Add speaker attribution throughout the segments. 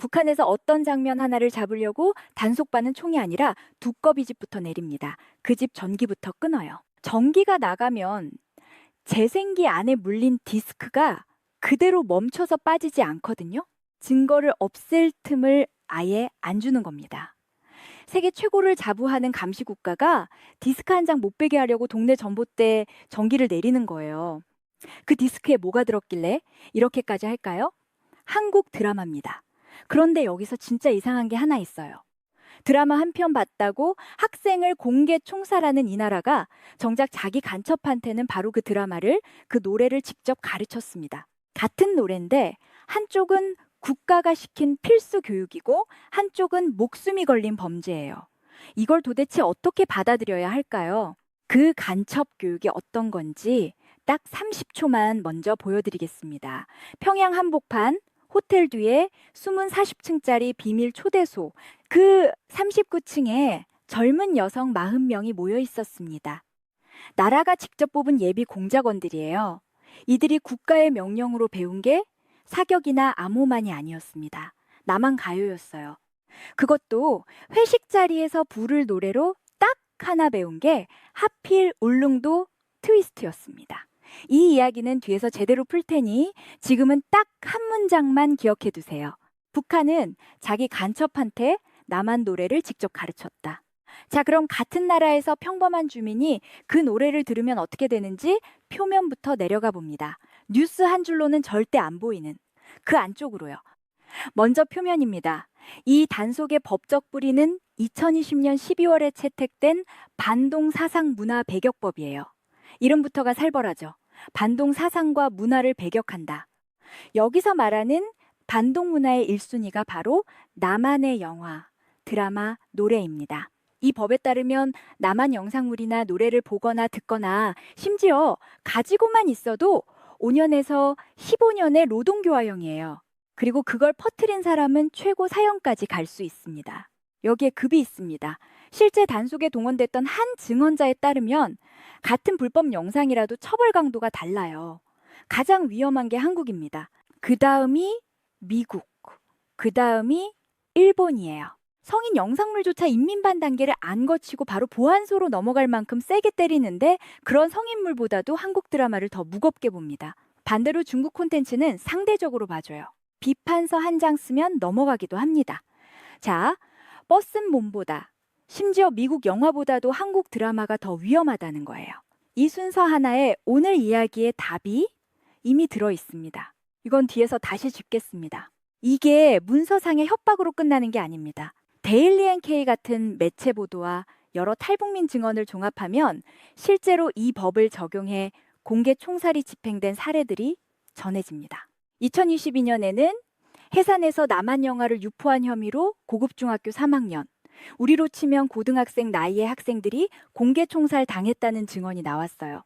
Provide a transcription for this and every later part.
Speaker 1: 북한에서 어떤 장면 하나를 잡으려고 단속반은 총이 아니라 두꺼비 집부터 내립니다. 그 집 전기부터 끊어요. 전기가 나가면 재생기 안에 물린 디스크가 그대로 멈춰서 빠지지 않거든요. 증거를 없앨 틈을 아예 안 주는 겁니다. 세계 최고를 자부하는 감시 국가가 디스크 한 장 못 빼게 하려고 동네 전봇대에 전기를 내리는 거예요. 그 디스크에 뭐가 들었길래 이렇게까지 할까요? 한국 드라마입니다. 그런데 여기서 진짜 이상한 게 하나 있어요. 드라마 한 편 봤다고 학생을 공개 총살하는 이 나라가 정작 자기 간첩한테는 바로 그 드라마를, 그 노래를 직접 가르쳤습니다. 같은 노래인데 한쪽은 국가가 시킨 필수 교육이고 한쪽은 목숨이 걸린 범죄예요. 이걸 도대체 어떻게 받아들여야 할까요? 그 간첩 교육이 어떤 건지 딱 30초만 먼저 보여드리겠습니다. 평양 한복판 호텔 뒤에 숨은 40층짜리 비밀 초대소, 그 39층에 젊은 여성 40명이 모여 있었습니다. 나라가 직접 뽑은 예비 공작원들이에요. 이들이 국가의 명령으로 배운 게 사격이나 암호만이 아니었습니다. 나만 가요였어요. 그것도 회식 자리에서 부를 노래로 딱 하나 배운 게 하필 울릉도 트위스트였습니다. 이 이야기는 뒤에서 제대로 풀 테니 지금은 딱 한 문장만 기억해 두세요. 북한은 자기 간첩한테 남한 노래를 직접 가르쳤다. 자, 그럼 같은 나라에서 평범한 주민이 그 노래를 들으면 어떻게 되는지 표면부터 내려가 봅니다. 뉴스 한 줄로는 절대 안 보이는 그 안쪽으로요. 먼저 표면입니다. 이 단속의 법적 뿌리는 2020년 12월에 채택된 반동 사상 문화 배격법이에요. 이름부터가 살벌하죠. 반동 사상과 문화를 배격한다. 여기서 말하는 반동 문화의 1순위가 바로 남한의 영화, 드라마, 노래입니다. 이 법에 따르면 남한 영상물이나 노래를 보거나 듣거나 심지어 가지고만 있어도 5년에서 15년의 노동교화형이에요. 그리고 그걸 퍼뜨린 사람은 최고 사형까지 갈 수 있습니다. 여기에 급이 있습니다. 실제 단속에 동원됐던 한 증언자에 따르면 같은 불법 영상이라도 처벌 강도가 달라요. 가장 위험한 게 한국입니다. 그 다음이 미국, 그 다음이 일본이에요. 성인 영상물조차 인민반 단계를 안 거치고 바로 보안소로 넘어갈 만큼 세게 때리는데 그런 성인물보다도 한국 드라마를 더 무겁게 봅니다. 반대로 중국 콘텐츠는 상대적으로 봐줘요. 비판서 한 장 쓰면 넘어가기도 합니다. 자, 버슨 몸보다, 심지어 미국 영화보다도 한국 드라마가 더 위험하다는 거예요. 이 순서 하나에 오늘 이야기의 답이 이미 들어 있습니다. 이건 뒤에서 다시 짚겠습니다. 이게 문서상의 협박으로 끝나는 게 아닙니다. 데일리 NK 같은 매체 보도와 여러 탈북민 증언을 종합하면 실제로 이 법을 적용해 공개 총살이 집행된 사례들이 전해집니다. 2022년에는 해산에서 남한 영화를 유포한 혐의로 고급 중학교 3학년, 우리로 치면 고등학생 나이의 학생들이 공개 총살 당했다는 증언이 나왔어요.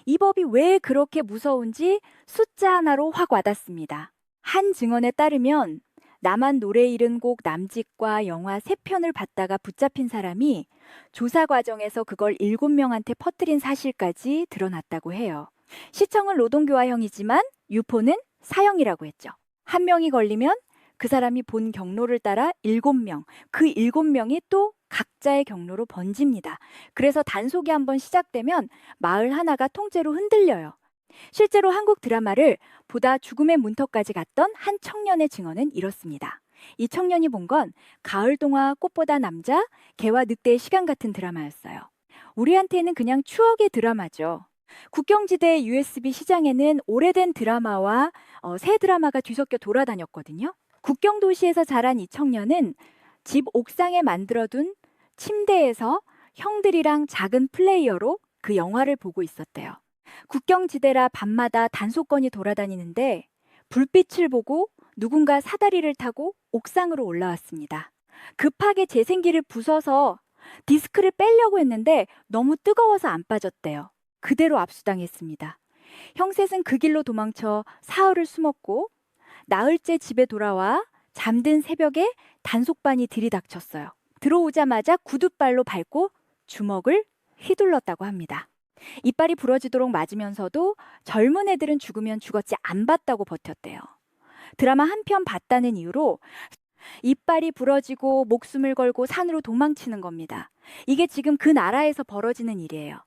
Speaker 1: 이 법이 왜 그렇게 무서운지 숫자 하나로 확 와닿습니다. 한 증언에 따르면 남한 노래 잃은 곡 남직과 영화 3편을 봤다가 붙잡힌 사람이 조사 과정에서 그걸 7명한테 퍼뜨린 사실까지 드러났다고 해요. 시청은 노동교화형이지만 유포는 사형이라고 했죠. 한 명이 걸리면 그 사람이 본 경로를 따라 7명, 그 7명이 또 각자의 경로로 번집니다. 그래서 단속이 한번 시작되면 마을 하나가 통째로 흔들려요. 실제로 한국 드라마를 보다 죽음의 문턱까지 갔던 한 청년의 증언은 이렇습니다. 이 청년이 본 건 가을 동화 꽃보다 남자, 개와 늑대의 시간 같은 드라마였어요. 우리한테는 그냥 추억의 드라마죠. 국경지대 USB 시장에는 오래된 드라마와 새 드라마가 뒤섞여 돌아다녔거든요. 국경 도시에서 자란 이 청년은 집 옥상에 만들어둔 침대에서 형들이랑 작은 플레이어로 그 영화를 보고 있었대요. 국경지대라 밤마다 단속건이 돌아다니는데 불빛을 보고 누군가 사다리를 타고 옥상으로 올라왔습니다. 급하게 재생기를 부숴서 디스크를 빼려고 했는데 너무 뜨거워서 안 빠졌대요. 그대로 압수당했습니다. 형셋은 그 길로 도망쳐 사흘을 숨었고 나흘째 집에 돌아와 잠든 새벽에 단속반이 들이닥쳤어요. 들어오자마자 구둣발로 밟고 주먹을 휘둘렀다고 합니다. 이빨이 부러지도록 맞으면서도 젊은 애들은 죽으면 죽었지 안 봤다고 버텼대요. 드라마 한 편 봤다는 이유로 이빨이 부러지고 목숨을 걸고 산으로 도망치는 겁니다. 이게 지금 그 나라에서 벌어지는 일이에요.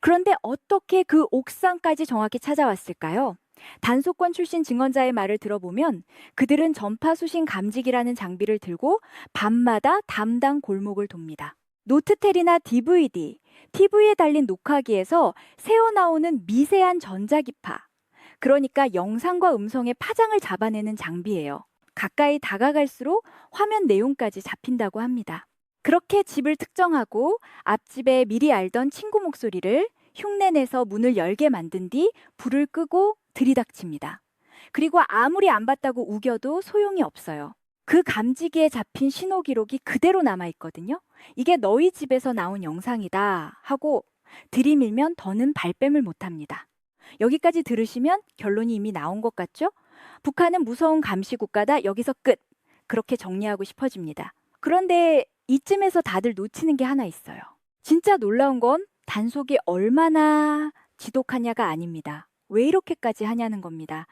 Speaker 1: 그런데 어떻게 그 옥상까지 정확히 찾아왔을까요? 단속권 출신 증언자의 말을 들어보면 그들은 전파수신 감지기라는 장비를 들고 밤마다 담당 골목을 돕니다. 노트텔이나 DVD, TV에 달린 녹화기에서 새어나오는 미세한 전자기파, 그러니까 영상과 음성의 파장을 잡아내는 장비예요. 가까이 다가갈수록 화면 내용까지 잡힌다고 합니다. 그렇게 집을 특정하고 앞집에 미리 알던 친구 목소리를 흉내내서 문을 열게 만든 뒤 불을 끄고 들이닥칩니다. 그리고 아무리 안 봤다고 우겨도 소용이 없어요. 그 감지기에 잡힌 신호 기록이 그대로 남아있거든요. 이게 너희 집에서 나온 영상이다 하고 들이밀면 더는 발뺌을 못합니다. 여기까지 들으시면 결론이 이미 나온 것 같죠? 북한은 무서운 감시 국가다. 여기서 끝. 그렇게 정리하고 싶어집니다. 그런데 이쯤에서 다들 놓치는 게 하나 있어요. 진짜 놀라운 건 단속이 얼마나 지독하냐가 아닙니다. 왜 이렇게까지 하냐는 겁니다.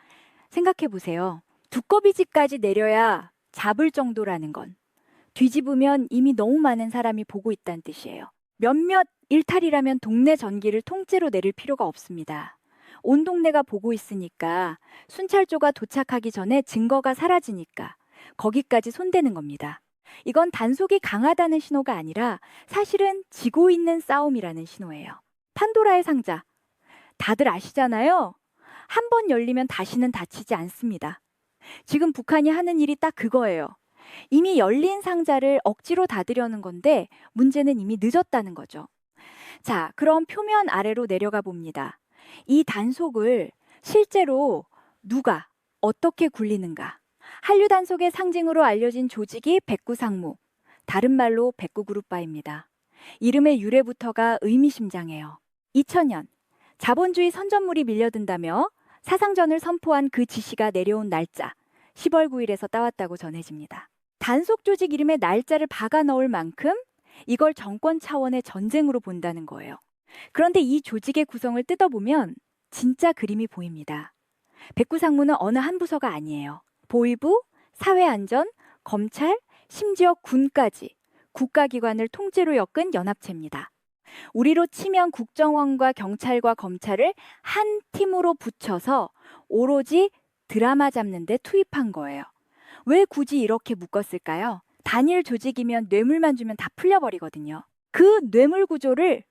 Speaker 1: 생각해 보세요. 두꺼비집까지 내려야 잡을 정도라는 건 뒤집으면 이미 너무 많은 사람이 보고 있다는 뜻이에요. 몇몇 일탈이라면 동네 전기를 통째로 내릴 필요가 없습니다. 온 동네가 보고 있으니까 순찰조가 도착하기 전에 증거가 사라지니까 거기까지 손대는 겁니다. 이건 단속이 강하다는 신호가 아니라 사실은 지고 있는 싸움이라는 신호예요. 판도라의 상자. 다들 아시잖아요. 한 번 열리면 다시는 닫히지 않습니다. 지금 북한이 하는 일이 딱 그거예요. 이미 열린 상자를 억지로 닫으려는 건데 문제는 이미 늦었다는 거죠. 자, 그럼 표면 아래로 내려가 봅니다. 이 단속을 실제로 누가 어떻게 굴리는가? 한류 단속의 상징으로 알려진 조직이 백구상무, 다른 말로 백구그룹바입니다. 이름의 유래부터가 의미심장해요. 2000년 자본주의 선전물이 밀려든다며 사상전을 선포한 그 지시가 내려온 날짜 10월 9일에서 따왔다고 전해집니다. 단속 조직 이름에 날짜를 박아 넣을 만큼 이걸 정권 차원의 전쟁으로 본다는 거예요. 그런데 이 조직의 구성을 뜯어보면 진짜 그림이 보입니다. 백구상무는 어느 한 부서가 아니에요. 보위부, 사회안전, 검찰, 심지어 군까지 국가기관을 통째로 엮은 연합체입니다. 우리로 치면 국정원과 경찰과 검찰을 한 팀으로 붙여서 오로지 드라마 잡는 데 투입한 거예요. 왜 굳이 이렇게 묶었을까요? 단일 조직이면 뇌물만 주면 다 풀려버리거든요. 그 뇌물 구조를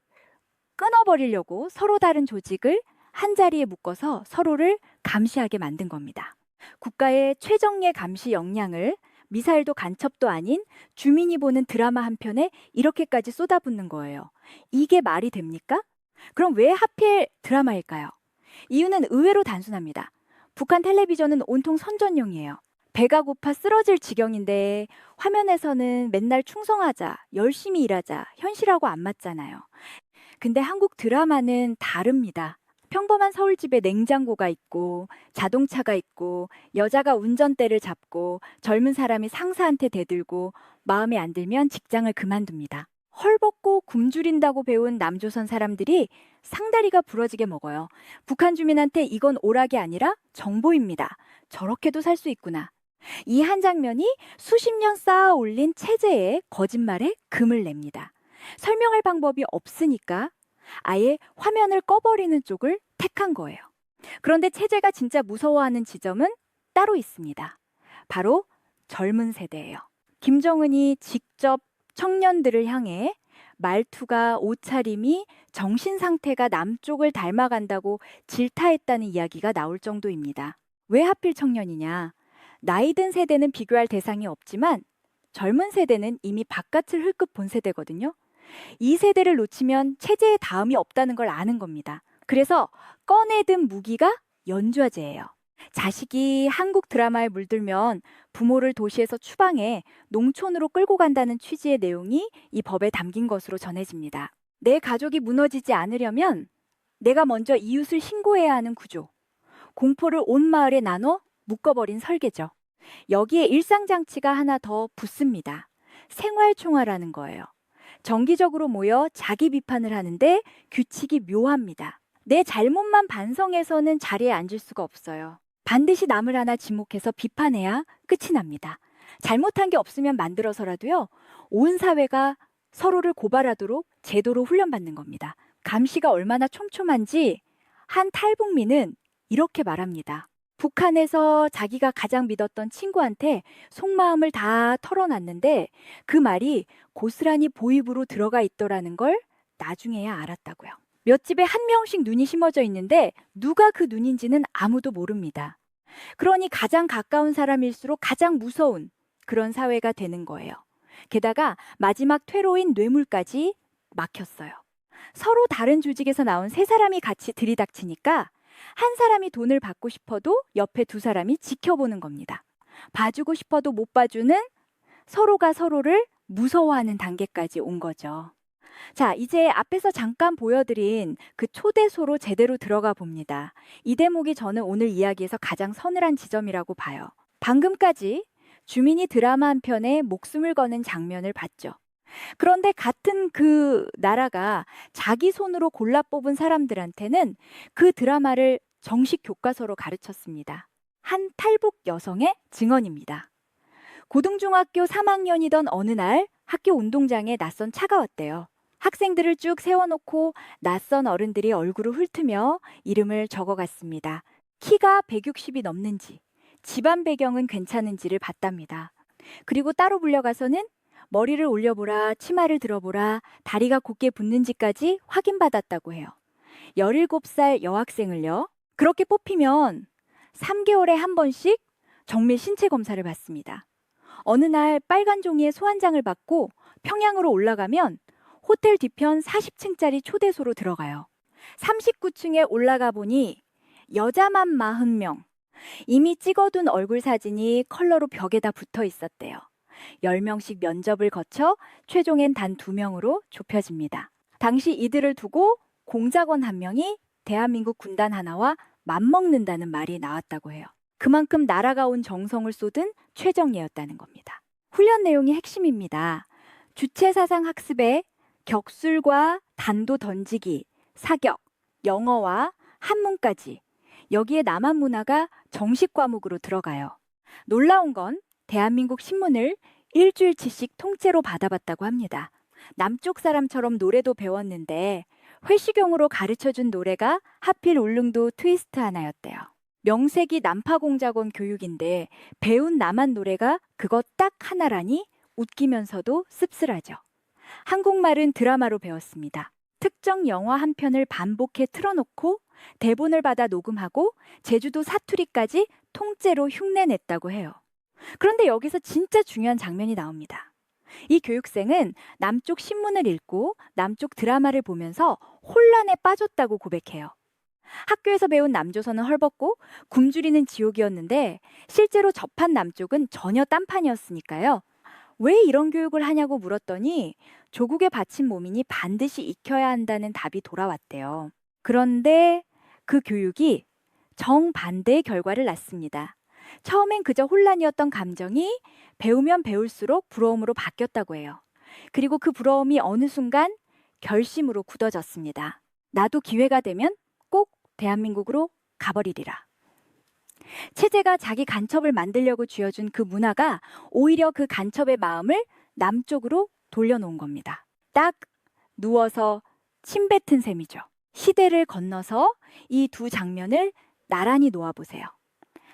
Speaker 1: 끊어버리려고 서로 다른 조직을 한자리에 묶어서 서로를 감시하게 만든 겁니다. 국가의 최정예 감시 역량을 미사일도 간첩도 아닌 주민이 보는 드라마 한 편에 이렇게까지 쏟아붓는 거예요. 이게 말이 됩니까? 그럼 왜 하필 드라마일까요? 이유는 의외로 단순합니다. 북한 텔레비전은 온통 선전용이에요. 배가 고파 쓰러질 지경인데 화면에서는 맨날 충성하자, 열심히 일하자, 현실하고 안 맞잖아요. 근데 한국 드라마는 다릅니다. 평범한 서울집에 냉장고가 있고 자동차가 있고 여자가 운전대를 잡고 젊은 사람이 상사한테 대들고 마음에 안 들면 직장을 그만둡니다. 헐벗고 굶주린다고 배운 남조선 사람들이 상다리가 부러지게 먹어요. 북한 주민한테 이건 오락이 아니라 정보입니다. 저렇게도 살 수 있구나. 이 한 장면이 수십 년 쌓아 올린 체제에 거짓말에 금을 냅니다. 설명할 방법이 없으니까 아예 화면을 꺼버리는 쪽을 택한 거예요. 그런데 체제가 진짜 무서워하는 지점은 따로 있습니다. 바로 젊은 세대예요. 김정은이 직접 청년들을 향해 말투가, 옷차림이, 정신 상태가 남쪽을 닮아간다고 질타했다는 이야기가 나올 정도입니다. 왜 하필 청년이냐? 나이 든 세대는 비교할 대상이 없지만 젊은 세대는 이미 바깥을 흘끗 본 세대거든요. 이 세대를 놓치면 체제의 다음이 없다는 걸 아는 겁니다. 그래서 꺼내든 무기가 연좌제예요. 자식이 한국 드라마에 물들면 부모를 도시에서 추방해 농촌으로 끌고 간다는 취지의 내용이 이 법에 담긴 것으로 전해집니다. 내 가족이 무너지지 않으려면 내가 먼저 이웃을 신고해야 하는 구조. 공포를 온 마을에 나눠 묶어버린 설계죠. 여기에 일상장치가 하나 더 붙습니다. 생활총화라는 거예요. 정기적으로 모여 자기 비판을 하는데 규칙이 묘합니다. 내 잘못만 반성해서는 자리에 앉을 수가 없어요. 반드시 남을 하나 지목해서 비판해야 끝이 납니다. 잘못한 게 없으면 만들어서라도요, 온 사회가 서로를 고발하도록 제도로 훈련받는 겁니다. 감시가 얼마나 촘촘한지 한 탈북민은 이렇게 말합니다. 북한에서 자기가 가장 믿었던 친구한테 속마음을 다 털어놨는데 그 말이 고스란히 보입으로 들어가 있더라는 걸 나중에야 알았다고요. 몇 집에 한 명씩 눈이 심어져 있는데 누가 그 눈인지는 아무도 모릅니다. 그러니 가장 가까운 사람일수록 가장 무서운 그런 사회가 되는 거예요. 게다가 마지막 퇴로인 뇌물까지 막혔어요. 서로 다른 조직에서 나온 세 사람이 같이 들이닥치니까 한 사람이 돈을 받고 싶어도 옆에 두 사람이 지켜보는 겁니다. 봐주고 싶어도 못 봐주는, 서로가 서로를 무서워하는 단계까지 온 거죠. 자, 이제 앞에서 잠깐 보여드린 그 초대소로 제대로 들어가 봅니다. 이 대목이 저는 오늘 이야기에서 가장 서늘한 지점이라고 봐요. 방금까지 주민이 드라마 한 편에 목숨을 거는 장면을 봤죠. 그런데 같은 그 나라가 자기 손으로 골라 뽑은 사람들한테는 그 드라마를 정식 교과서로 가르쳤습니다. 한 탈북 여성의 증언입니다. 고등중학교 3학년이던 어느 날 학교 운동장에 낯선 차가 왔대요. 학생들을 쭉 세워놓고 낯선 어른들이 얼굴을 훑으며 이름을 적어갔습니다. 키가 160이 넘는지, 집안 배경은 괜찮은지를 봤답니다. 그리고 따로 불려가서는 머리를 올려보라, 치마를 들어보라, 다리가 곧게 붙는지까지 확인받았다고 해요. 17살 여학생을요. 그렇게 뽑히면 3개월에 한 번씩 정밀 신체 검사를 받습니다. 어느 날 빨간 종이에 소환장을 받고 평양으로 올라가면 호텔 뒤편 40층짜리 초대소로 들어가요. 39층에 올라가 보니 여자만 40명. 이미 찍어둔 얼굴 사진이 컬러로 벽에다 붙어 있었대요. 10명씩 면접을 거쳐 최종엔 단 2명으로 좁혀집니다. 당시 이들을 두고 공작원 한 명이 대한민국 군단 하나와 맞먹는다는 말이 나왔다고 해요. 그만큼 나라가 온 정성을 쏟은 최정예였다는 겁니다. 훈련 내용이 핵심입니다. 주체사상 학습에 격술과 단도 던지기, 사격, 영어와 한문까지 여기에 남한 문화가 정식 과목으로 들어가요. 놀라운 건 대한민국 신문을 일주일치씩 통째로 받아봤다고 합니다. 남쪽 사람처럼 노래도 배웠는데 회시경으로 가르쳐준 노래가 하필 울릉도 트위스트 하나였대요. 명색이 남파공작원 교육인데 배운 남한 노래가 그거 딱 하나라니 웃기면서도 씁쓸하죠. 한국말은 드라마로 배웠습니다. 특정 영화 한 편을 반복해 틀어놓고 대본을 받아 녹음하고 제주도 사투리까지 통째로 흉내냈다고 해요. 그런데 여기서 진짜 중요한 장면이 나옵니다. 이 교육생은 남쪽 신문을 읽고 남쪽 드라마를 보면서 혼란에 빠졌다고 고백해요. 학교에서 배운 남조선은 헐벗고 굶주리는 지옥이었는데 실제로 접한 남쪽은 전혀 딴판이었으니까요. 왜 이런 교육을 하냐고 물었더니 조국에 바친 몸이니 반드시 익혀야 한다는 답이 돌아왔대요. 그런데 그 교육이 정반대의 결과를 낳습니다. 처음엔 그저 혼란이었던 감정이 배우면 배울수록 부러움으로 바뀌었다고 해요. 그리고 그 부러움이 어느 순간 결심으로 굳어졌습니다. 나도 기회가 되면 꼭 대한민국으로 가버리리라. 체제가 자기 간첩을 만들려고 쥐어준 그 문화가 오히려 그 간첩의 마음을 남쪽으로 돌려놓은 겁니다. 딱 누워서 침 뱉은 셈이죠. 시대를 건너서 이 두 장면을 나란히 놓아보세요.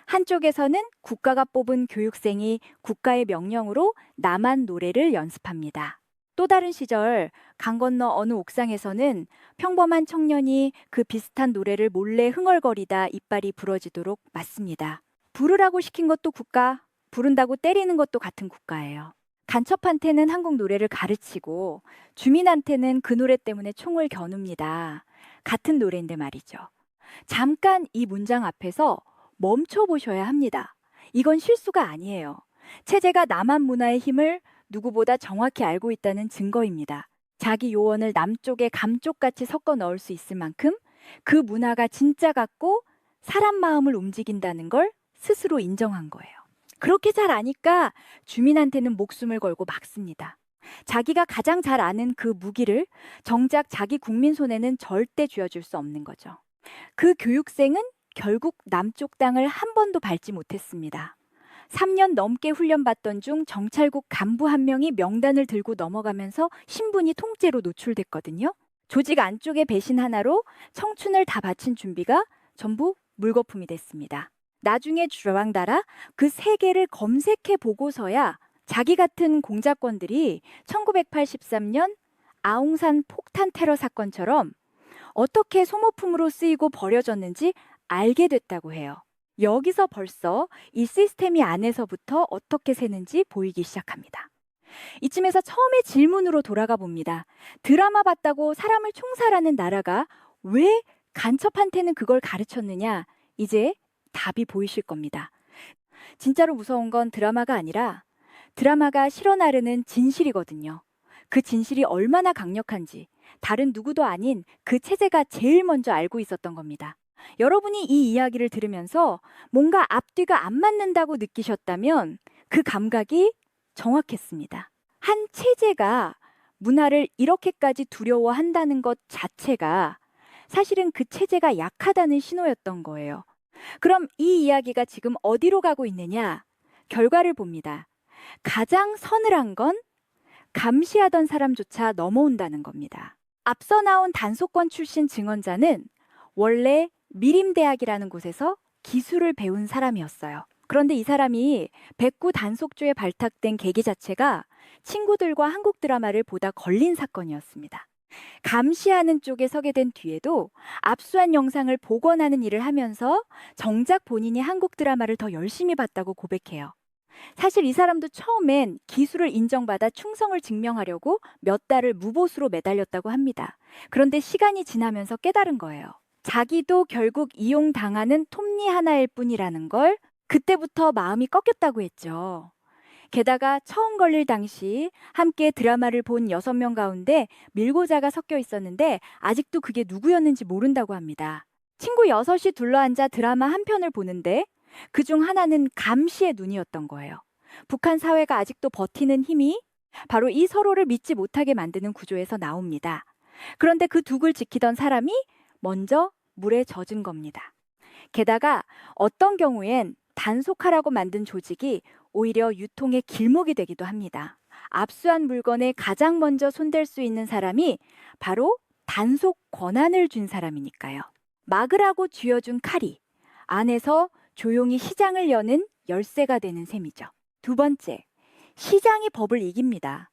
Speaker 1: 한쪽에서는 국가가 뽑은 교육생이 국가의 명령으로 남한 노래를 연습합니다. 또 다른 시절 강 건너 어느 옥상에서는 평범한 청년이 그 비슷한 노래를 몰래 흥얼거리다 이빨이 부러지도록 맞습니다. 부르라고 시킨 것도 국가, 부른다고 때리는 것도 같은 국가예요. 간첩한테는 한국 노래를 가르치고 주민한테는 그 노래 때문에 총을 겨눕니다. 같은 노래인데 말이죠. 잠깐 이 문장 앞에서 멈춰보셔야 합니다. 이건 실수가 아니에요. 체제가 남한 문화의 힘을 누구보다 정확히 알고 있다는 증거입니다. 자기 요원을 남쪽에 감쪽같이 섞어 넣을 수 있을 만큼 그 문화가 진짜 같고 사람 마음을 움직인다는 걸 스스로 인정한 거예요. 그렇게 잘 아니까 주민한테는 목숨을 걸고 막습니다. 자기가 가장 잘 아는 그 무기를 정작 자기 국민 손에는 절대 쥐어줄 수 없는 거죠. 그 교육생은 결국 남쪽 땅을 한 번도 밟지 못했습니다. 3년 넘게 훈련받던 중 정찰국 간부 한 명이 명단을 들고 넘어가면서 신분이 통째로 노출됐거든요. 조직 안쪽의 배신 하나로 청춘을 다 바친 준비가 전부 물거품이 됐습니다. 나중에 주왕달아 그 세계를 검색해 보고서야 자기 같은 공작권들이 1983년 아웅산 폭탄 테러 사건처럼 어떻게 소모품으로 쓰이고 버려졌는지 알게 됐다고 해요. 여기서 벌써 이 시스템이 안에서부터 어떻게 새는지 보이기 시작합니다. 이쯤에서 처음에 질문으로 돌아가 봅니다. 드라마 봤다고 사람을 총살하는 나라가 왜 간첩한테는 그걸 가르쳤느냐? 이제 답이 보이실 겁니다. 진짜로 무서운 건 드라마가 아니라 드라마가 실어나르는 진실이거든요. 그 진실이 얼마나 강력한지 다른 누구도 아닌 그 체제가 제일 먼저 알고 있었던 겁니다. 여러분이 이 이야기를 들으면서 뭔가 앞뒤가 안 맞는다고 느끼셨다면 그 감각이 정확했습니다. 한 체제가 문화를 이렇게까지 두려워한다는 것 자체가 사실은 그 체제가 약하다는 신호였던 거예요. 그럼 이 이야기가 지금 어디로 가고 있느냐? 결과를 봅니다. 가장 서늘한 건 감시하던 사람조차 넘어온다는 겁니다. 앞서 나온 단속권 출신 증언자는 원래 미림대학이라는 곳에서 기술을 배운 사람이었어요. 그런데 이 사람이 백구 단속조에 발탁된 계기 자체가 친구들과 한국 드라마를 보다 걸린 사건이었습니다. 감시하는 쪽에 서게 된 뒤에도 압수한 영상을 복원하는 일을 하면서 정작 본인이 한국 드라마를 더 열심히 봤다고 고백해요. 사실 이 사람도 처음엔 기술을 인정받아 충성을 증명하려고 몇 달을 무보수로 매달렸다고 합니다. 그런데 시간이 지나면서 깨달은 거예요. 자기도 결국 이용당하는 톱니 하나일 뿐이라는 걸 그때부터 마음이 꺾였다고 했죠. 게다가 처음 걸릴 당시 함께 드라마를 본 6명 가운데 밀고자가 섞여 있었는데 아직도 그게 누구였는지 모른다고 합니다. 친구 6이 둘러앉아 드라마 한 편을 보는데 그중 하나는 감시의 눈이었던 거예요. 북한 사회가 아직도 버티는 힘이 바로 이 서로를 믿지 못하게 만드는 구조에서 나옵니다. 그런데 그 둑을 지키던 사람이 먼저 물에 젖은 겁니다. 게다가 어떤 경우엔 단속하라고 만든 조직이 오히려 유통의 길목이 되기도 합니다. 압수한 물건에 가장 먼저 손댈 수 있는 사람이 바로 단속 권한을 준 사람이니까요. 막으라고 쥐어준 칼이 안에서 조용히 시장을 여는 열쇠가 되는 셈이죠. 두 번째, 시장이 법을 이깁니다.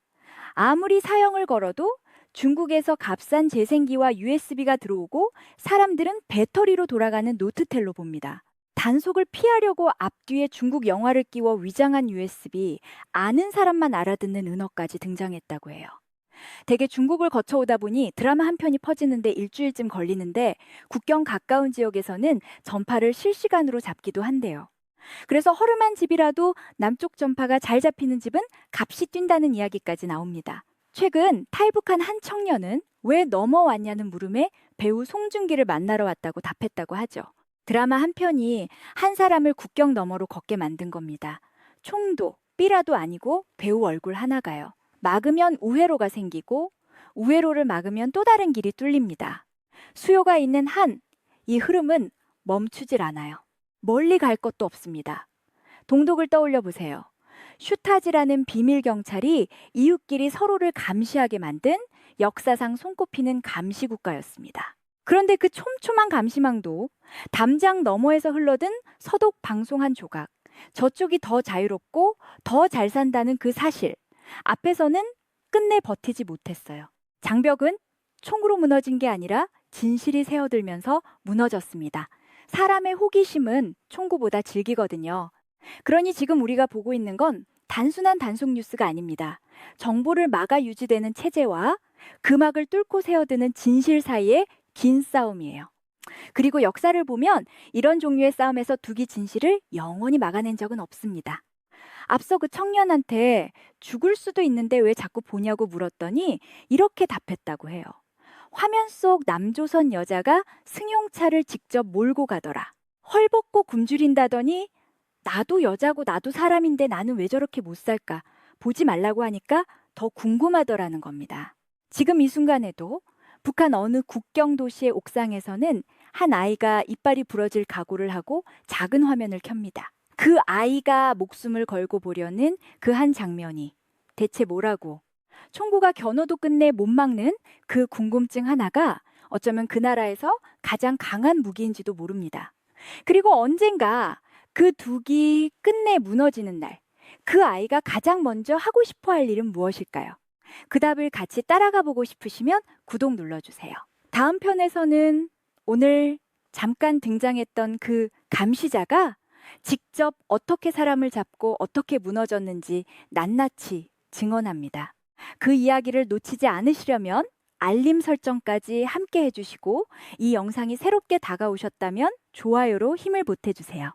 Speaker 1: 아무리 사형을 걸어도 중국에서 값싼 재생기와 USB가 들어오고 사람들은 배터리로 돌아가는 노트텔로 봅니다. 단속을 피하려고 앞뒤에 중국 영화를 끼워 위장한 USB, 아는 사람만 알아듣는 은어까지 등장했다고 해요. 대개 중국을 거쳐오다 보니 드라마 한 편이 퍼지는데 일주일쯤 걸리는데 국경 가까운 지역에서는 전파를 실시간으로 잡기도 한대요. 그래서 허름한 집이라도 남쪽 전파가 잘 잡히는 집은 값이 뛴다는 이야기까지 나옵니다. 최근 탈북한 한 청년은 왜 넘어왔냐는 물음에 배우 송중기를 만나러 왔다고 답했다고 하죠. 드라마 한 편이 한 사람을 국경 너머로 걷게 만든 겁니다. 총도 삐라도 아니고 배우 얼굴 하나가요. 막으면 우회로가 생기고 우회로를 막으면 또 다른 길이 뚫립니다. 수요가 있는 한 이 흐름은 멈추질 않아요. 멀리 갈 것도 없습니다. 동독을 떠올려 보세요. 슈타지라는 비밀 경찰이 이웃끼리 서로를 감시하게 만든 역사상 손꼽히는 감시국가였습니다. 그런데 그 촘촘한 감시망도 담장 너머에서 흘러든 서독 방송 한 조각, 저쪽이 더 자유롭고 더 잘 산다는 그 사실 앞에서는 끝내 버티지 못했어요. 장벽은 총으로 무너진 게 아니라 진실이 새어들면서 무너졌습니다. 사람의 호기심은 총구보다 질기거든요. 그러니 지금 우리가 보고 있는 건 단순한 단속 뉴스가 아닙니다. 정보를 막아 유지되는 체제와 그 막을 뚫고 새어드는 진실 사이의 긴 싸움이에요. 그리고 역사를 보면 이런 종류의 싸움에서 둑이 진실을 영원히 막아낸 적은 없습니다. 앞서 그 청년한테 죽을 수도 있는데 왜 자꾸 보냐고 물었더니 이렇게 답했다고 해요. 화면 속 남조선 여자가 승용차를 직접 몰고 가더라. 헐벗고 굶주린다더니 나도 여자고 나도 사람인데 나는 왜 저렇게 못 살까? 보지 말라고 하니까 더 궁금하더라는 겁니다. 지금 이 순간에도 북한 어느 국경 도시의 옥상에서는 한 아이가 이빨이 부러질 각오를 하고 작은 화면을 켭니다. 그 아이가 목숨을 걸고 보려는 그 한 장면이 대체 뭐라고? 총구가 견워도 끝내 못 막는 그 궁금증 하나가 어쩌면 그 나라에서 가장 강한 무기인지도 모릅니다. 그리고 언젠가 그 둑이 끝내 무너지는 날, 그 아이가 가장 먼저 하고 싶어 할 일은 무엇일까요? 그 답을 같이 따라가 보고 싶으시면 구독 눌러주세요. 다음 편에서는 오늘 잠깐 등장했던 그 감시자가 직접 어떻게 사람을 잡고 어떻게 무너졌는지 낱낱이 증언합니다. 그 이야기를 놓치지 않으시려면 알림 설정까지 함께 해주시고 이 영상이 새롭게 다가오셨다면 좋아요로 힘을 보태주세요.